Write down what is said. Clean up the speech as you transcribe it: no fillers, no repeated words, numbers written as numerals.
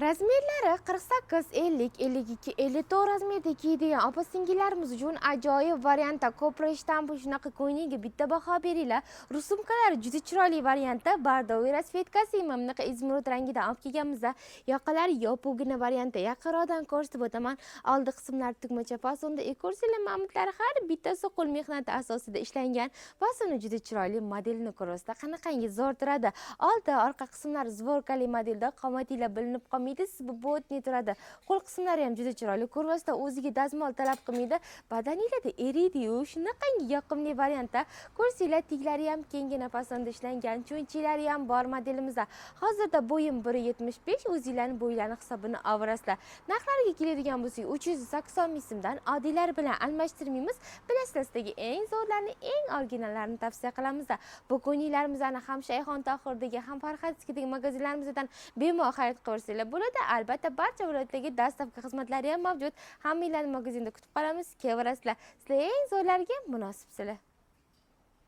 Razmerlari 48, 50, 52, 54 razmerda kiyadigan opa-singillarimiz uchun ajoyib variantda ko'proq shtampi shunaqa ko'yniga bitta baho beringlar. Rusumkalari juda chiroyli variantda bordoviy rasvetkasi bunaqa izmirud rangida olib kelganmizda. Yoqalari yopugina variantda yaqinroqdan ko'rsatib o'taman. Oldi qismlari tugmacha fasonda ekorsilar mamutlari har bittasi qo'l mehnati asosida ishlangan. Fasoni juda chiroyli modelini ko'rasizlar. Qanaqangi zo'r turadi. Oldi orqa qismlari zvorkali modelda qomatilar bilinib qolmaydi. Botni turadi. Qo'l qismlari ham juda chiroyli. Ko'rvasida o'ziga dazmol talab qilmaydi. Badaninglarda eriydi-yu, shunaqangi yoqimli variantda. Ko'rsanglar, tiklari ham kengina fasonda ishlangan, cho'nchilari ham bor modelimizda. Hozirda bo'yim 1.75, o'zingizlarning bo'ylarini hisobini olurasizlar. Narxlariga keladigan bo'lsak, 380 ming so'mdan oddiylar bilan almashtirmaymiz. Bilasizlar, sizdagi eng zo'rlarni, eng originallarni tavsiya qilamizda. Bu ko'ylaklarimizni ham Shayxon Tohirdagi, ham Farhadskidagi magazinlarimizdan bemalol xarid qilsanglar bo'ladi. Albatta, barcha viloyatdagi dastavka xizmatlari ham mavjud. Hammanglarni magazinda kutib qolamiz. Kelarasizlar. Sizlar eng zo'rlarga munosibsizlar.